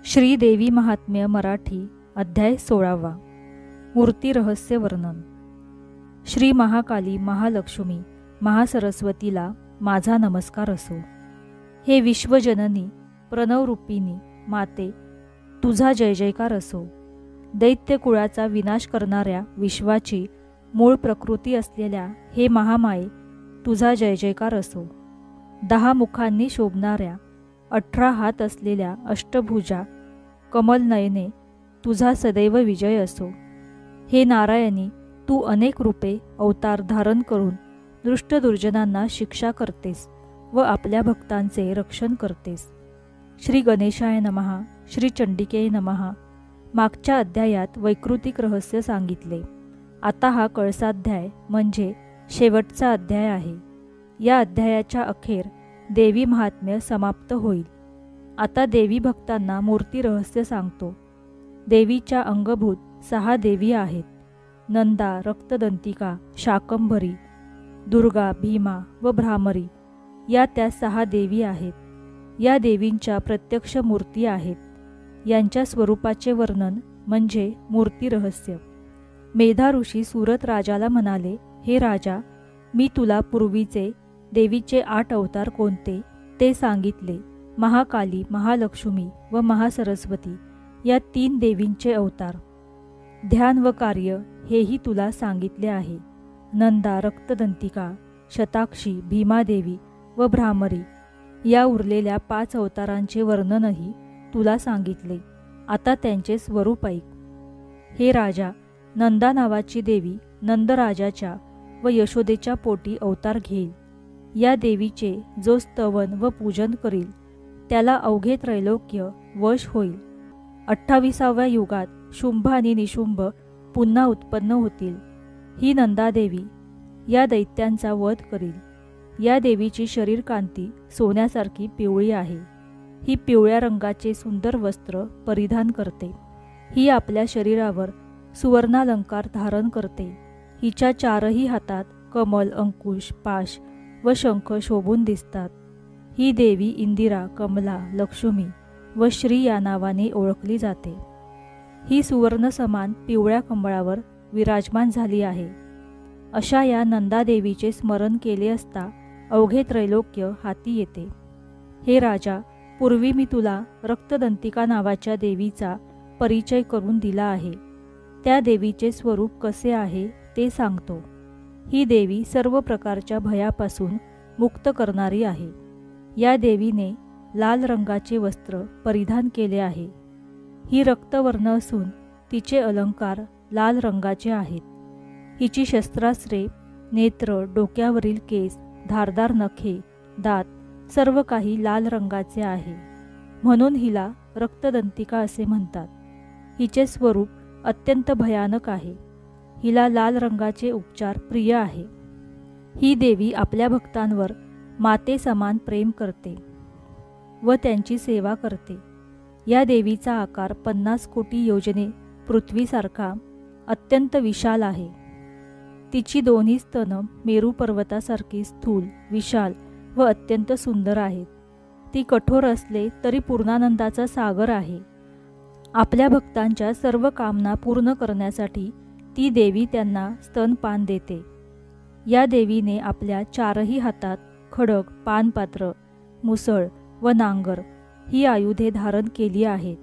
श्रीदेवी महात्म्य मराठी अध्याय 16वा मूर्ती रहस्य वर्णन। श्री महाकाली महालक्ष्मी महासरस्वतीला माझा नमस्कार असो। हे विश्वजननी प्रणवरूपिणी माते, तुझा जय जयकार असो। दैत्य कुळाचा विनाश करणाऱ्या विश्वाची मूळ प्रकृती असलेल्या हे महामाये, तुझा जय जयकार असो। 10 मुखांनी शोभणाऱ्या 18 हात असलेल्या अष्टभुजा कमल नयने, तुझा सदैव विजय असो। हे नारायणी, तू अनेक रूपे अवतार धारण करून दृष्ट दुर्जनांना शिक्षा करतेस व आपल्या भक्तांचे रक्षण करतेस। श्री गणेशाय नमः, श्री चंडिके नमः। मागच्या अध्यायात वैकृतिक रहस्य सांगितले। आता हा कळसाध्याय म्हणजे शेवटचा अध्याय आहे। या अध्यायाच्या अखेर देवी महात्म्य समाप्त होईल। आता देवी भक्तांना मूर्ती रहस्य सांगतो। देवीच्या अंगभूत 6 देवी आहेत। नंदा, रक्तदंतिका, शाकंभरी, दुर्गा, भीमा व भ्रामरी या त्या 6 देवी आहेत। या देवींच्या प्रत्यक्ष मूर्ती आहेत। यांच्या स्वरूपाचे वर्णन म्हणजे मूर्ती रहस्य। मेधा ऋषी सूरत राजाला म्हणाले, हे राजा, मी तुला पूर्वीचे देवीचे 8 अवतार कोणते ते सांगितले। महाकाली, महालक्ष्मी व महासरस्वती या 3 देवींचे अवतार। ध्यान व कार्य हेही तुला सांगितले आहे। नंदा, रक्तदंतिका, शताक्षी, भीमादेवी व भ्रामरी या उरलेल्या 5 अवतारांचे वर्णनही तुला सांगितले। आता त्यांचे स्वरूप ऐक। हे राजा, नंदा नावाची देवी नंदराजाच्या व यशोदेच्या पोटी अवतार घेईल। या देवीचे जो स्तवन व पूजन करील त्याला अवघे त्रैलोक्य वश होईल। 28व्या युगात शुंभ आणि निशुंभ पुन्हा उत्पन्न होतील। ही नंदादेवी या दैत्यांचा वध करील। या देवीची शरीर कांती सोन्यासारखी पिवळी आहे। ही पिवळ्या रंगाचे सुंदर वस्त्र परिधान करते। ही आपल्या शरीरावर सुवर्णालंकार धारण करते। हिच्या 4ही हातात कमल, अंकुश, पाश व शंख शोभून दिसतात। ही देवी इंदिरा, कमला, लक्ष्मी व श्री या नावाने ओळखली जाते। ही सुवर्ण समान पिवळ्या कमळावर विराजमान झाली आहे। अशा या नंदादेवीचे स्मरण केले असता अवघे त्रैलोक्य हाती येते। हे राजा, पूर्वी मी तुला रक्तदंतिका नावाच्या देवीचा परिचय करून दिला आहे। त्या देवीचे स्वरूप कसे आहे ते सांगतो। ही देवी सर्व प्रकारच्या भयापासून मुक्त करणारी आहे। या देवीने लाल रंगाचे वस्त्र परिधान केले आहे। ही रक्तवर्ण असून तिचे अलंकार लाल रंगाचे आहेत। हिची शस्त्रास्त्रे, नेत्र, डोक्यावरील केस, धारदार नखे, दात सर्व काही लाल रंगाचे आहे। म्हणून हिला रक्तदंतिका असे म्हणतात। हिचे स्वरूप अत्यंत भयानक आहे। हिला लाल रंगाचे उपचार प्रिय आहे। ही देवी आपल्या भक्तांवर माते समान प्रेम करते व त्यांची सेवा करते। या देवीचा आकार 50 कोटी योजने पृथ्वीसारखा अत्यंत विशाल आहे। तिची दोन्ही स्तन मेरू पर्वतासारखी स्थूल, विशाल व अत्यंत सुंदर आहेत। ती कठोर असले तरी पूर्णानंदाचा सागर आहे। आपल्या भक्तांच्या सर्व कामना पूर्ण करण्यासाठी ती देवी त्यांना स्तनपान देते। या देवीने आपल्या 4ही हातात खडग, पानपात्र, मुसळ व नांगर ही आयुधे धारण केली आहेत।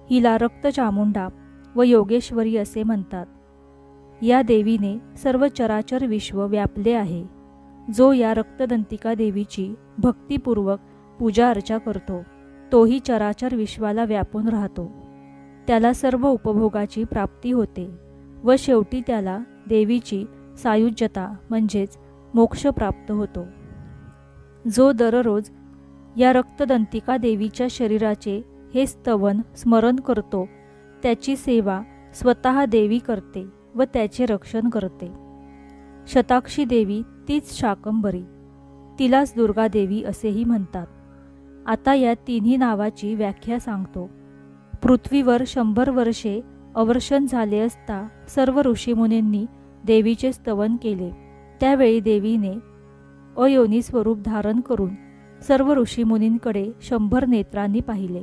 हिला रक्तचामुंडा व योगेश्वरी असे म्हणतात। या देवीने सर्व चराचर विश्व व्यापले आहे। जो या रक्तदंतिका देवीची भक्तिपूर्वक पूजा अर्चा करतो तोही चराचर विश्वाला व्यापून राहतो। त्याला सर्व उपभोगाची प्राप्ती होते व शेवटी त्याला देवीची सायुज्यता म्हणजेच मोक्ष प्राप्त होतो। जो दररोज या रक्तदंतिका देवीच्या शरीराचे हे स्तवन स्मरण करतो त्याची सेवा स्वतः देवी करते व त्याचे रक्षण करते। शताक्षी देवी तीच शाकंभरी, तिलाच दुर्गा देवी असेही म्हणतात। आता या 3ही नावाची व्याख्या सांगतो। पृथ्वीवर 100 वर्षे अवर्षण झाले असता सर्व ऋषीमुनींनी देवीचे स्तवन केले। त्यावेळी देवीने अयोनी स्वरूप धारण करून सर्व ऋषीमुनींकडे 100 नेत्रांनी पाहिले।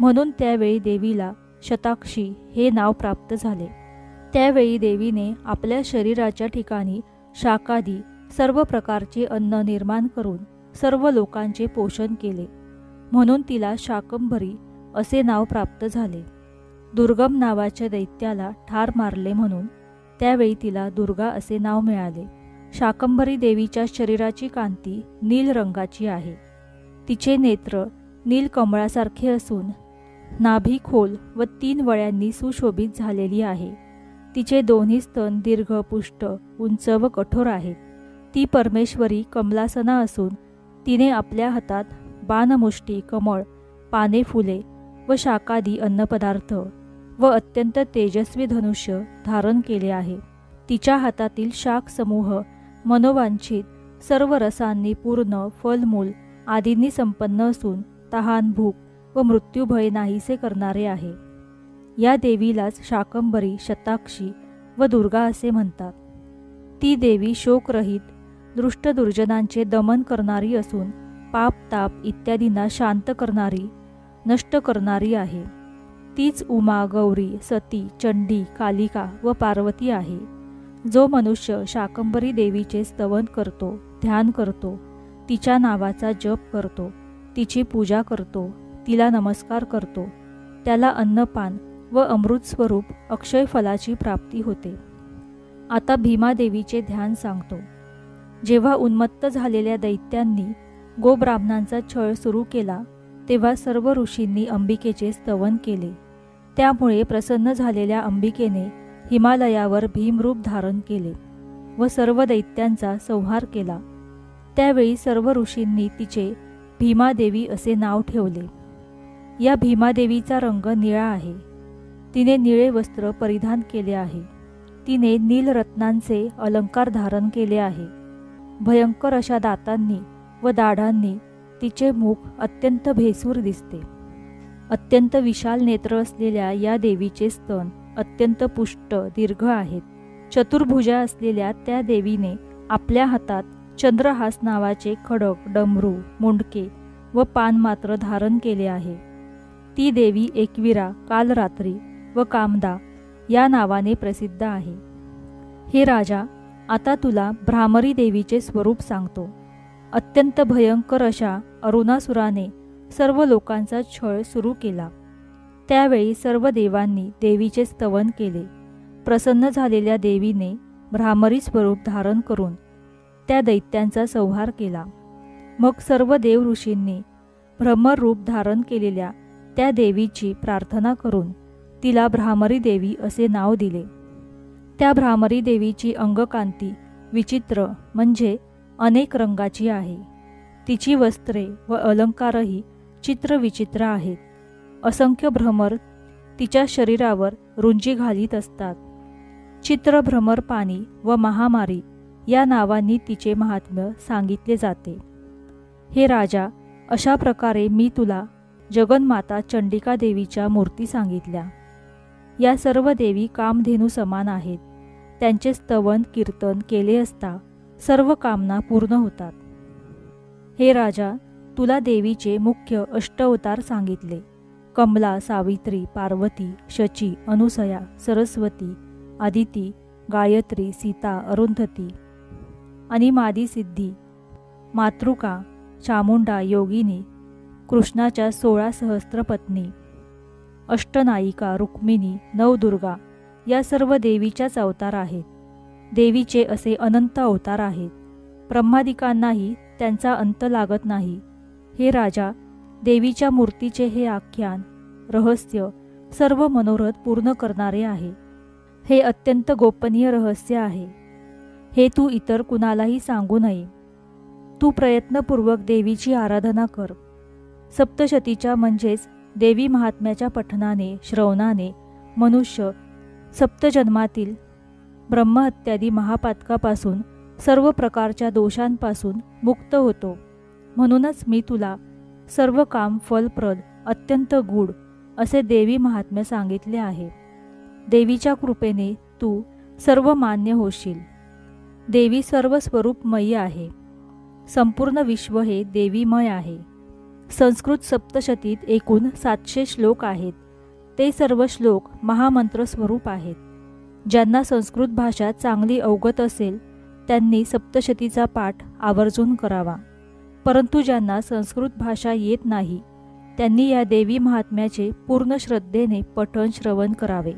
म्हणून त्यावेळी देवीला शताक्षी हे नाव प्राप्त झाले. त्यावेळी देवीने आपल्या शरीराच्या ठिकाणी शाकादी सर्व प्रकारचे अन्न निर्माण करून सर्व लोकांचे पोषण केले, म्हणून तिला शाकंभरी असे नाव प्राप्त झाले. दुर्गम नावाच्या दैत्याला ठार मारले म्हणून त्यावेळी तिला दुर्गा असे नाव मिळाले. शाकंभरी देवीच्या शरीराची कांती नील रंगाची आहे. तिचे नेत्र नीलकमळासारखे असून नाभी खोल व 3 वळ्यांनी सुशोभित झालेली आहे. तिचे दोन्ही स्तन दीर्घ, पुष्ट, उंच व कठोर आहेत. ती परमेश्वरी कमलासना असून तिने आपल्या हातात बाणमुष्टी, कमळ, पाने, फुले व शाकादी अन्नपदार्थ व अत्यंत तेजस्वी धनुष्य धारण केले आहे. तिच्या हातातील शाक समूह मनोवांछित सर्व रसांनी पूर्ण, फलमूल आदींनी संपन्न असून तहान, भूक व मृत्यूभय नाहीसे करणारे आहे. या देवीलाच शाकंभरी, शताक्षी व दुर्गा असे म्हणतात. ती देवी शोकरहित, दृष्ट दुर्जनांचे दमन करणारी असून पाप, ताप इत्यादींना शांत करणारी, नष्ट करणारी आहे. तीच उमा, गौरी, सती, चंडी, कालिका व पार्वती आहे. जो मनुष्य शाकंभरी देवीचे स्तवन करतो, ध्यान करतो, तिच्या नावाचा जप करतो, तिची पूजा करतो, तिला नमस्कार करतो, त्याला अन्नपान व अमृत स्वरूप अक्षय फलाची प्राप्ती होते. आता भीमादेवीचे ध्यान सांगतो. जेव्हा उन्मत्त झालेल्या दैत्यांनी गोब्राह्मणांचा छळ सुरू केला, तेव्हा सर्व ऋषींनी अंबिकेचे स्तवन केले. त्यामुळे प्रसन्न झालेल्या अंबिकेने हिमालयावर भीमरूप धारण केले व सर्व दैत्यांचा संहार केला. त्यावेळी सर्व ऋषींनी तिचे भीमादेवी असे नाव ठेवले. या भीमादेवीचा रंग निळा आहे. तिने निळे वस्त्र परिधान केले आहे. तिने नीलरत्नांचे अलंकार धारण केले आहे. भयंकर अशा दातांनी व दाढांनी तिचे मुख अत्यंत भेसूर दिसते. अत्यंत विशाल नेत्र असलेल्या या देवीचे स्तन अत्यंत पुष्ट, दीर्घ आहेत. चतुर्भुजा असलेल्या त्या देवीने आपल्या हातात चंद्रहास नावाचे खडक, डमरू, मुंडके व पान मात्र धारण केले आहे. ती देवी एकविरा, कालरात्री व कामदा या नावाने प्रसिद्ध आहे. हे राजा, आता तुला भ्रामरी देवीचे स्वरूप सांगतो. अत्यंत भयंकर अशा अरुणासुराने सर्व लोकांचा छळ सुरू केला. त्यावेळी सर्व देवांनी देवीचे स्तवन केले. प्रसन्न झालेल्या देवीने भ्रामरी स्वरूप धारण करून त्या दैत्यांचा संहार केला. मग सर्व देव ऋषींनी भ्रमर रूप धारण केलेल्या त्या देवीची प्रार्थना करून तिला भ्रामरी देवी असे नाव दिले. त्या भ्रामरी देवीची अंगकांती विचित्र म्हणजे अनेक रंगाची आहे. तिची वस्त्रे व अलंकारही चित्रविचित्र आहेत. असंख्य भ्रमर तिच्या शरीरावर रुंजी घालीत असतात. चित्रभ्रमर पाणी व महामारी या नावांनी तिचे महात्म्य सांगितले जाते. हे राजा, अशा प्रकारे मी तुला जगन्माता चंडिका देवीच्या मूर्ती सांगितल्या. या सर्व देवी कामधेनू समान आहेत. त्यांचे स्तवन कीर्तन केले असता सर्व कामना पूर्ण होतात. हे राजा, तुला देवीचे मुख्य अष्टअवतार सांगितले. कमला, सावित्री, पार्वती, शची, अनुसया, सरस्वती, आदिती, गायत्री, सीता, अरुंधती आणि मादिसिद्धी, मातृका, चामुंडा, योगिनी, कृष्णाच्या 16 सहस्त्र पत्नी, अष्टनायिका, रुक्मिणी, नवदुर्गा या सर्व देवीच्याच अवतार आहेत. देवीचे असे अनंत अवतार आहेत. ब्रह्मादिकांनाही त्यांचा अंत लागत नाही. हे राजा, देवीच्या मूर्तीचे हे आख्यान, रहस्य सर्व मनोरथ पूर्ण करणारे आहे. हे अत्यंत गोपनीय रहस्य आहे. हे तू इतर कुणालाही सांगू नये. तू प्रयत्नपूर्वक देवीची आराधना कर. सप्तशतीच्या म्हणजेच देवी महात्म्याच्या पठनाने, श्रवणाने मनुष्य सप्तजन्मातील ब्रह्महत्यादी महापातकापासून, सर्व प्रकारच्या दोषांपासून मुक्त होतो. म्हणूनच मी तुला सर्व काम फलप्रद, अत्यंत गूढ असे देवी महात्म्य सांगितले आहे. देवीच्या कृपेने तू सर्व मान्य होशील. देवी सर्व स्वरूपमयी आहे. संपूर्ण विश्व हे देवीमय आहे. संस्कृत सप्तशतीत एकूण 700 श्लोक आहेत. ते सर्व श्लोक महामंत्र स्वरूप आहेत. ज्यांना संस्कृत भाषा चांगली अवगत असेल त्यांनी सप्तशतीचा पाठ आवर्जून करावा. परंतु ज्यांना संस्कृत भाषा येत नाही त्यांनी या देवी महात्म्याचे पूर्ण श्रद्धेने पठण श्रवण करावे.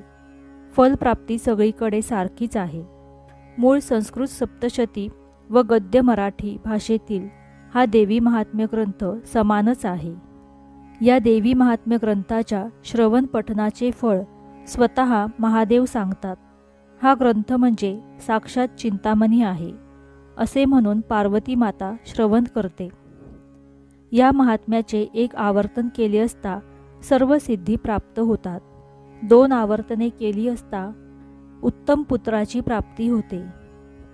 फलप्राप्ती सगळीकडे सारखीच आहे. मूळ संस्कृत सप्तशती व गद्य मराठी भाषेतील हा देवी महात्म्य ग्रंथ समानच आहे. या देवी महात्म्य ग्रंथाच्या श्रवण पठणाचे फळ स्वतः महादेव सांगतात. हा ग्रंथ म्हणजे साक्षात चिंतामणी आहे असे म्हणून पार्वती माता श्रवण करते. या महात्म्याचे एक आवर्तन केले असता सर्व सिद्धी प्राप्त होतात. 2 आवर्तने केली असता उत्तम पुत्राची प्राप्ती होते.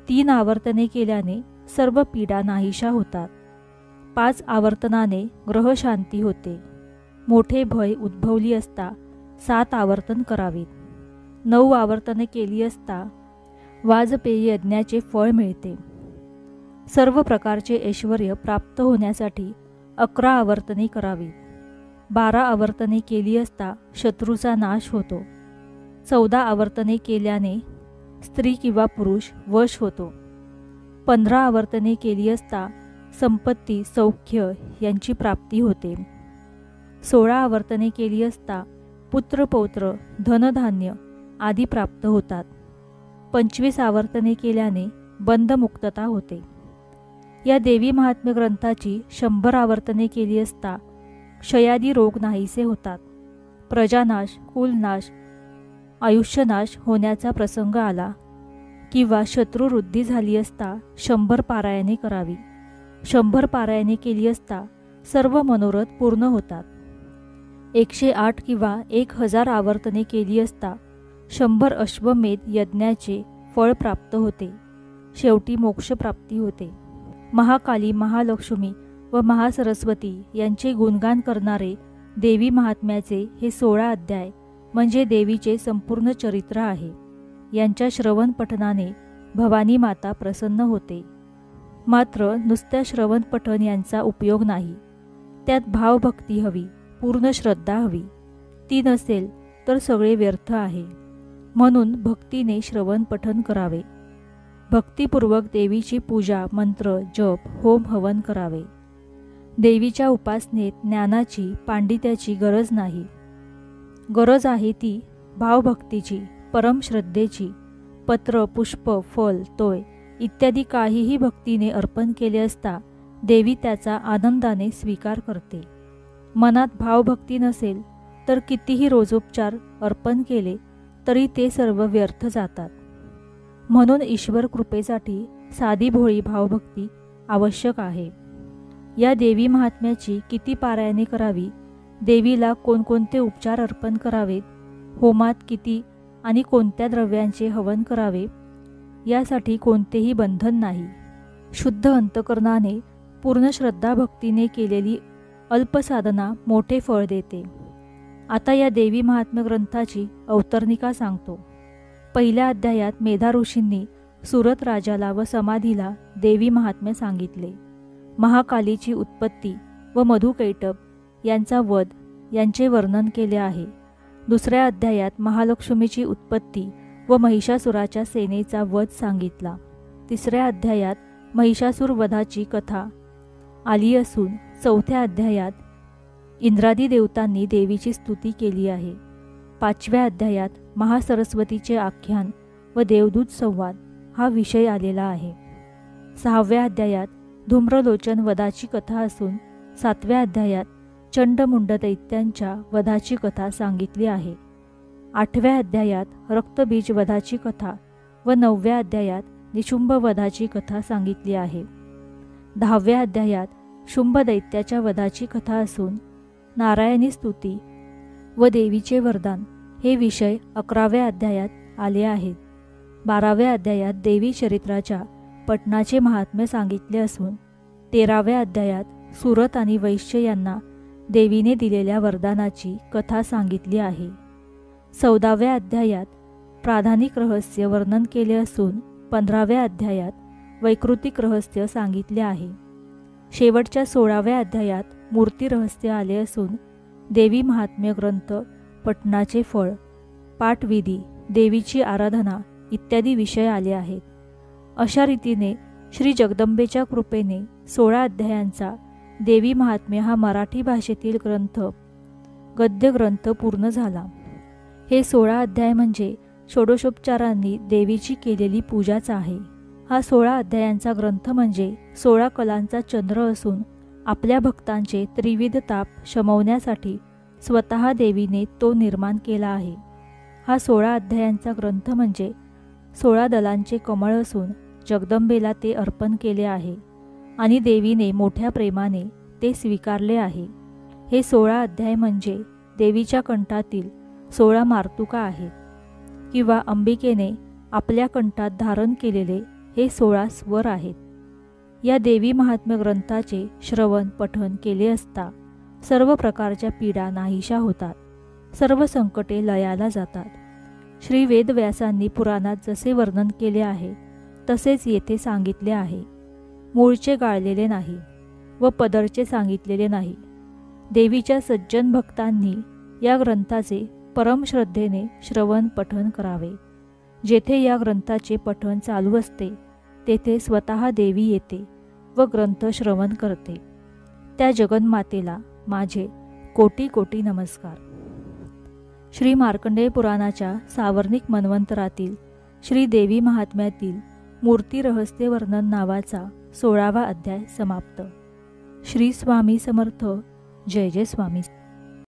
3 आवर्तने केल्याने सर्व पीडा नाहीशा होतात. 5 आवर्तनाने ग्रहशांती होते. मोठे भय उद्भवली असता 7 आवर्तन करावीत. 9 आवर्तने केली असता वाजपेयी यज्ञाचे फळ मिळते. सर्व प्रकारचे ऐश्वर्य प्राप्त होण्यासाठी 11 आवर्तने करावीत. 12 आवर्तने केली असता शत्रूचा नाश होतो. 14 आवर्तने केल्याने स्त्री किंवा पुरुष वश होतो. 15 आवर्तने केली असता संपत्ती सौख्य यांची प्राप्ती होते. 16 आवर्तने केली असता पुत्रपौत्र धनधान्य आदी प्राप्त होतात. 25 आवर्तने केल्याने बंधमुक्तता होते. या देवी महात्म्य ग्रंथाची 100 आवर्तने केली असता क्षयादी रोग नाहीसे होतात. प्रजानाश कुलनाश आयुष्यनाश होण्याचा प्रसंग आला किंवा शत्रुवृद्धी झाली असता 100 पारायणे करावी. 100 पारायणे केली असता सर्व मनोरथ पूर्ण होतात. 108 किंवा 1000 आवर्तने केली असता 100 अश्वमेध यज्ञाचे फळ प्राप्त होते. शेवटी मोक्षप्राप्ती होते. महाकाली महालक्ष्मी व महासरस्वती यांचे गुणगान करणारे देवी महात्म्याचे हे 16 अध्याय म्हणजे देवीचे संपूर्ण चरित्र आहे. यांच्या श्रवण पठनाने भवानी माता प्रसन्न होते. मात्र नुसत्या श्रवण पठन यांचा उपयोग नाही. त्यात भावभक्ती हवी, पूर्ण श्रद्धा हवी. ती नसेल तर सगळे व्यर्थ आहे. म्हणून भक्तीने श्रवण पठन करावे. भक्तिपूर्वक देवीची पूजा मंत्र जप होम हवन करावे. देवीच्या उपासनेत ज्ञानाची पांडित्याची गरज नाही. गरज आहे ती भावभक्तीची, परम श्रद्धेची. पत्र पुष्प फल तोय इत्यादी काहीही भक्तीने अर्पण केले असता देवी त्याचा आनंदाने स्वीकार करते. मनात भावभक्ती नसेल तर कितीही रोजोपचार अर्पण केले तरी ते सर्व व्यर्थ जातात. म्हणून ईश्वर कृपेसाठी साधी भोळी भावभक्ती आवश्यक आहे. या देवी महात्म्याची किती पारायणे करावी, देवीला कोणकोणते उपचार अर्पण करावेत, होमात किती आणि कोणत्या द्रव्यांचे हवन करावे यासाठी कोणतेही बंधन नाही. शुद्ध अंतकरणाने पूर्ण श्रद्धा भक्तीने केलेली अल्पसाधना मोठे फळ देते. आता या देवी महात्म्य ग्रंथाची अवतरणिका सांगतो. पहिल्या अध्यायात मेधा ऋषींनी सुरत राजाला व समाधीला देवी महात्म्य सांगितले. महाकालीची उत्पत्ती व मधुकैटभ यांचा वध यांचे वर्णन केले आहे. दुसऱ्या अध्यायात महालक्ष्मीची उत्पत्ती व महिषासुराच्या सेनेचा वध सांगितला. तिसऱ्या अध्यायात महिषासुर वधाची कथा आली असून चौथ्या अध्यायात इंद्रादी देवतांनी देवीची स्तुती केली आहे. 5व्या अध्यायात महासरस्वतीचे आख्यान व देवदूत संवाद हा विषय आलेला आहे. 6व्या अध्यायात धूम्रलोचन वधाची कथा असून 7व्या अध्यायात चंडमुंड दैत्यांच्या वधाची कथा सांगितली आहे. 8व्या अध्यायात रक्तबीज वधाची कथा व 9व्या अध्यायात निशुंभ वधाची कथा सांगितली आहे. 10व्या अध्यायात शुंभ दैत्याच्या वधाची कथा असून नारायणी स्तुती व देवीचे वरदान हे विषय 11व्या अध्यायात आले आहेत. 12व्या अध्यायात देवी चरित्राच्या पठणाचे महात्म्य सांगितले असून 13व्या अध्यायात सुरत आणि वैश्य यांना देवीने दिलेल्या वरदानाची कथा सांगितली आहे. 14व्या अध्यायात प्राधानिक रहस्य वर्णन केले असून 15व्या अध्यायात वैकृतिक रहस्य सांगितले आहे. शेवटच्या 16व्या अध्यायात मूर्ती रहस्य आले असून देवी महात्म्य ग्रंथ पठणाचे फळ, पाठविधी, देवीची आराधना इत्यादी विषय आले आहेत. अशा रीतीने श्री जगदंबेच्या कृपेने 16 अध्यायांचा देवी महात्म्य हा मराठी भाषेतील गद्य ग्रंथ पूर्ण झाला. हे 16 अध्याय म्हणजे षोडशोपचारांनी देवीची केलेली पूजाच आहे. हा 16 अध्यायांचा ग्रंथ म्हणजे 16 कलांचा चंद्र असून आपल्या भक्तांचे त्रिविध ताप शमवण्यासाठी स्वतः देवीने तो निर्माण केला आहे. हा 16 अध्यायांचा ग्रंथ म्हणजे 16 दलांचे कमळ असून जगदंबेला ते अर्पण केले आहे आणि देवीने मोठ्या प्रेमाने ते स्वीकारले आहे. हे 16 अध्याय म्हणजे देवीच्या कंठातील 16 मार्तुका आहेत किंवा अंबिकेने आपल्या कंठात धारण केलेले हे 16 स्वर आहेत. या देवी महात्म्य ग्रंथाचे श्रवण पठण केले असता सर्व प्रकारच्या पीडा नाहीशा होतात, सर्व संकटे लयाला जातात. श्री वेदव्यासांनी पुराणात जसे वर्णन केले आहे तसेच येथे सांगितले आहे. मूळचे गाळलेले नाही व पदरचे सांगितलेले नाही. देवीच्या सज्जन भक्तांनी या ग्रंथाचे परम श्रद्धेने श्रवण पठण करावे. जेथे या ग्रंथाचे पठण चालू असते तेथे स्वतः देवी येते व ग्रंथ श्रवण करते. त्या जगन्मातेला माझे कोटी कोटी नमस्कार. श्री मार्कंडेय पुराणाच्या सावर्णिक मन्वंतरातील श्री देवी महात्म्यातील मूर्ती रहस्य वर्णन नावाचा 16वा अध्याय समाप्त. श्री स्वामी समर्थ. जय जय स्वामी.